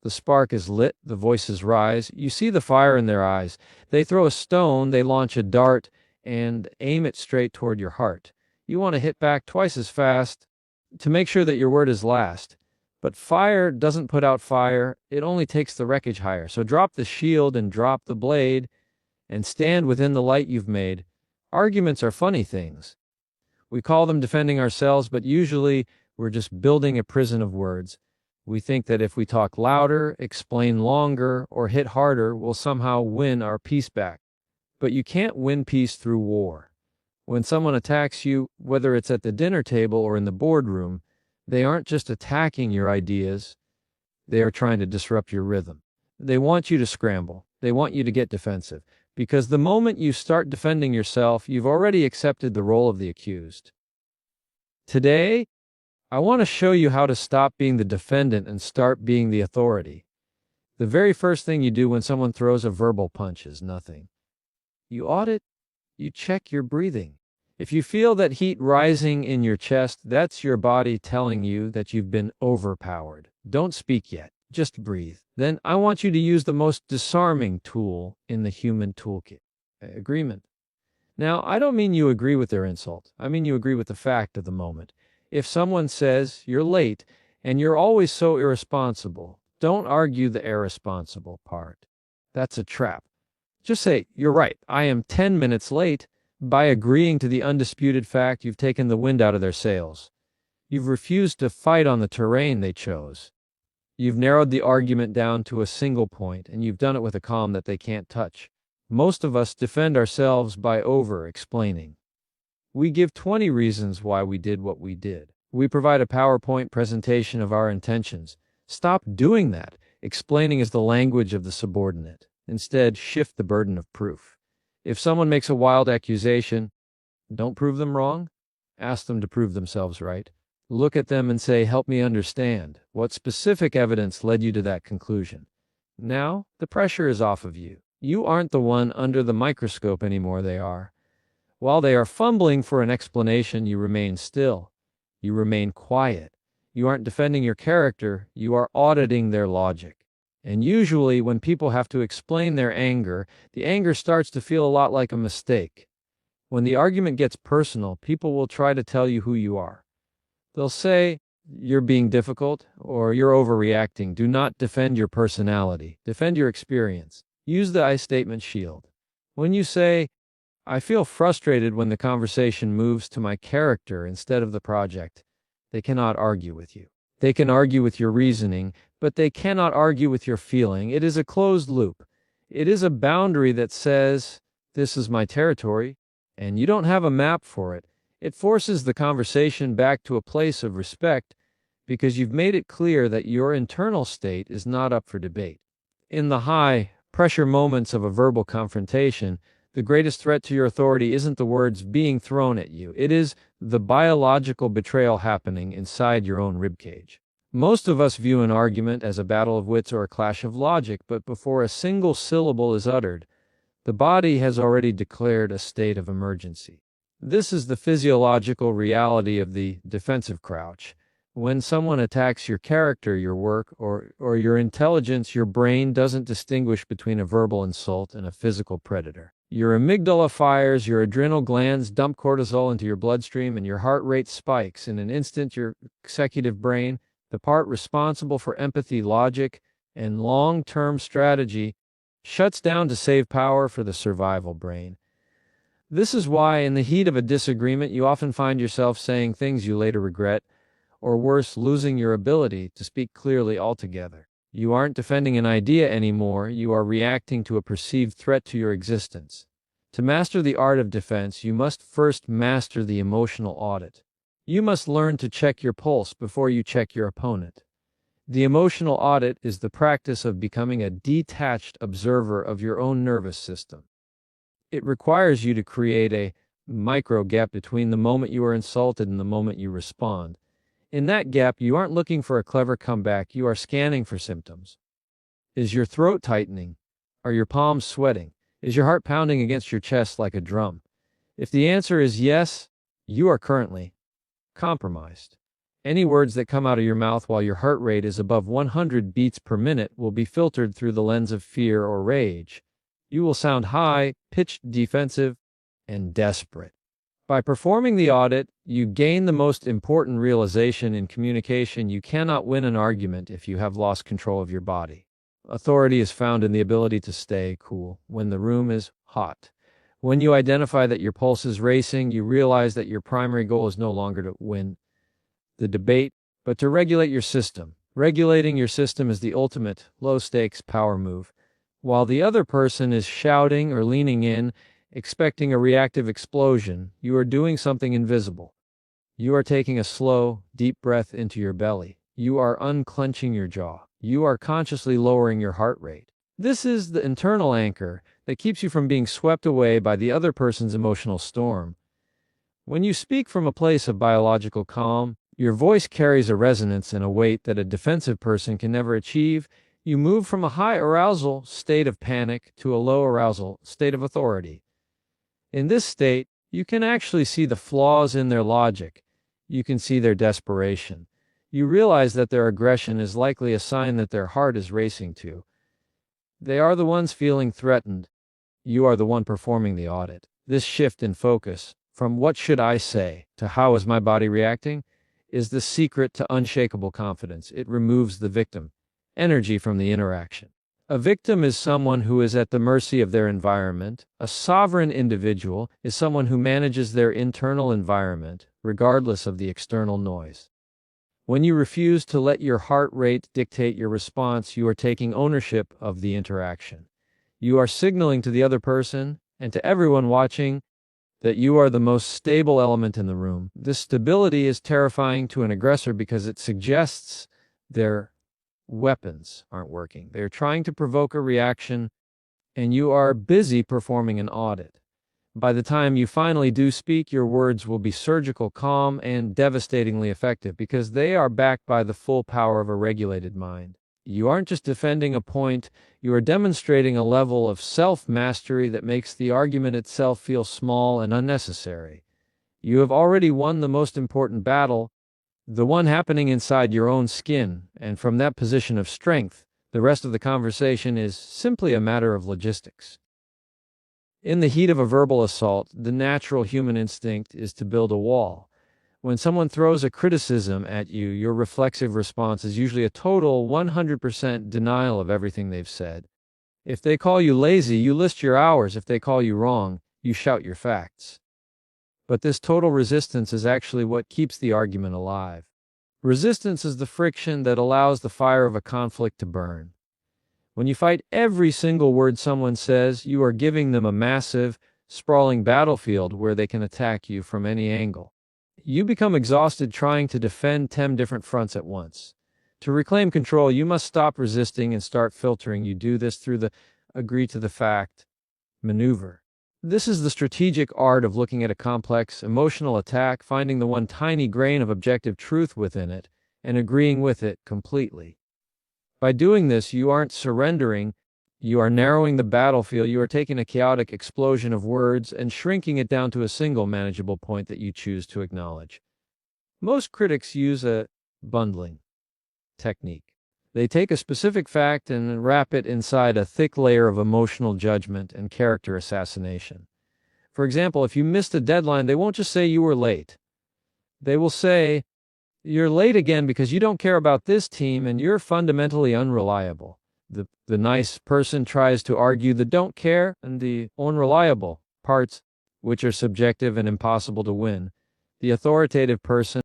The spark is lit, the voices rise. You see the fire in their eyes. They throw a stone, they launch a dart, and aim it straight toward your heart. You want to hit back twice as fast to make sure that your word is last. But fire doesn't put out fire, it only takes the wreckage higher. So drop the shield and drop the blade, and stand within the light you've made. Arguments are funny things. We call them defending ourselves, but usually we're just building a prison of words. We think that if we talk louder, explain longer, or hit harder, we'll somehow win our peace back. But you can't win peace through war. When someone attacks you, whether it's at the dinner table or in the boardroom, they aren't just attacking your ideas, they are trying to disrupt your rhythm. They want you to scramble. They want you to get defensive. Because the moment you start defending yourself, you've already accepted the role of the accused. Today, I want to show you how to stop being the defendant and start being the authority. The very first thing you do when someone throws a verbal punch is nothing. You audit, you check your breathing. If you feel that heat rising in your chest, that's your body telling you that you've been overpowered. Don't speak yet, just breathe. Then I want you to use the most disarming tool in the human toolkit, agreement. Now, I don't mean you agree with their insult. I mean you agree with the fact of the moment. If someone says you're late and you're always so irresponsible, don't argue the irresponsible part. That's a trap. Just say, you're right, I am 10 minutes late. By agreeing to the undisputed fact, you've taken the wind out of their sails. You've refused to fight on the terrain they chose. You've narrowed the argument down to a single point, and you've done it with a calm that they can't touch. Most of us defend ourselves by over-explaining. We give 20 reasons why we did what we did. We provide a PowerPoint presentation of our intentions. Stop doing that. Explaining is the language of the subordinate. Instead, shift the burden of proof. If someone makes a wild accusation, don't prove them wrong. Ask them to prove themselves right. Look at them and say, help me understand. What specific evidence led you to that conclusion? Now, the pressure is off of you. You aren't the one under the microscope anymore, they are. While they are fumbling for an explanation, you remain still. You remain quiet. You aren't defending your character, you are auditing their logic. And usually, when people have to explain their anger, the anger starts to feel a lot like a mistake. When the argument gets personal, people will try to tell you who you are. They'll say, you're being difficult, or you're overreacting. Do not defend your personality. Defend your experience. Use the I statement shield. When you say, I feel frustrated when the conversation moves to my character instead of the project, they cannot argue with you. They can argue with your reasoning, but they cannot argue with your feeling. It is a closed loop. It is a boundary that says, this is my territory, and you don't have a map for it. It forces the conversation back to a place of respect because you've made it clear that your internal state is not up for debate. In the high-pressure moments of a verbal confrontation, the greatest threat to your authority isn't the words being thrown at you. It is the biological betrayal happening inside your own ribcage. Most of us view an argument as a battle of wits or a clash of logic, but before a single syllable is uttered, the body has already declared a state of emergency. This is the physiological reality of the defensive crouch. When someone attacks your character, your work, or your intelligence, your brain doesn't distinguish between a verbal insult and a physical predator. Your amygdala fires, your adrenal glands dump cortisol into your bloodstream, and your heart rate spikes. In an instant, your executive brain, the part responsible for empathy, logic, and long-term strategy, shuts down to save power for the survival brain. This is why, in the heat of a disagreement, you often find yourself saying things you later regret, or worse, losing your ability to speak clearly altogether. You aren't defending an idea anymore, you are reacting to a perceived threat to your existence. To master the art of defense, you must first master the emotional audit. You must learn to check your pulse before you check your opponent. The emotional audit is the practice of becoming a detached observer of your own nervous system. It requires you to create a micro gap between the moment you are insulted and the moment you respond. In that gap, you aren't looking for a clever comeback, you are scanning for symptoms. Is your throat tightening? Are your palms sweating? Is your heart pounding against your chest like a drum? If the answer is yes, you are currently compromised. Any words that come out of your mouth while your heart rate is above 100 beats per minute will be filtered through the lens of fear or rage. You will sound high, pitched, defensive, and desperate. By performing the audit, you gain the most important realization in communication: you cannot win an argument if you have lost control of your body. Authority is found in the ability to stay cool when the room is hot. When you identify that your pulse is racing, you realize that your primary goal is no longer to win the debate, but to regulate your system. Regulating your system is the ultimate low-stakes power move. While the other person is shouting or leaning in, expecting a reactive explosion, you are doing something invisible. You are taking a slow, deep breath into your belly. You are unclenching your jaw. You are consciously lowering your heart rate. This is the internal anchor that keeps you from being swept away by the other person's emotional storm. When you speak from a place of biological calm, your voice carries a resonance and a weight that a defensive person can never achieve. You move from a high arousal state of panic to a low arousal state of authority. In this state, you can actually see the flaws in their logic. You can see their desperation. You realize that their aggression is likely a sign that their heart is racing too. They are the ones feeling threatened. You are the one performing the audit. This shift in focus, from what should I say to how is my body reacting, is the secret to unshakable confidence. It removes the victim energy from the interaction. A victim is someone who is at the mercy of their environment. A sovereign individual is someone who manages their internal environment, regardless of the external noise. When you refuse to let your heart rate dictate your response, you are taking ownership of the interaction. You are signaling to the other person and to everyone watching that you are the most stable element in the room. This stability is terrifying to an aggressor because it suggests their weapons aren't working. They're trying to provoke a reaction, and you are busy performing an audit. By the time you finally do speak, your words will be surgical, calm, and devastatingly effective because they are backed by the full power of a regulated mind. You aren't just defending a point, you are demonstrating a level of self-mastery that makes the argument itself feel small and unnecessary. You have already won the most important battle, the one happening inside your own skin, and from that position of strength, the rest of the conversation is simply a matter of logistics. In the heat of a verbal assault, the natural human instinct is to build a wall. When someone throws a criticism at you, your reflexive response is usually a total 100% denial of everything they've said. If they call you lazy, you list your hours. If they call you wrong, you shout your facts. But this total resistance is actually what keeps the argument alive. Resistance is the friction that allows the fire of a conflict to burn. When you fight every single word someone says, you are giving them a massive, sprawling battlefield where they can attack you from any angle. You become exhausted trying to defend 10 different fronts at once. To reclaim control, you must stop resisting and start filtering. You do this through the agree to the fact maneuver. This is the strategic art of looking at a complex, emotional attack, finding the one tiny grain of objective truth within it, and agreeing with it completely. By doing this, you aren't surrendering, you are narrowing the battlefield. You are taking a chaotic explosion of words and shrinking it down to a single manageable point that you choose to acknowledge. Most critics use a bundling technique. They take a specific fact and wrap it inside a thick layer of emotional judgment and character assassination. For example, if you missed a deadline, they won't just say you were late. They will say, "You're late again because you don't care about this team and you're fundamentally unreliable." The nice person tries to argue the don't care and the unreliable parts, which are subjective and impossible to win. The authoritative person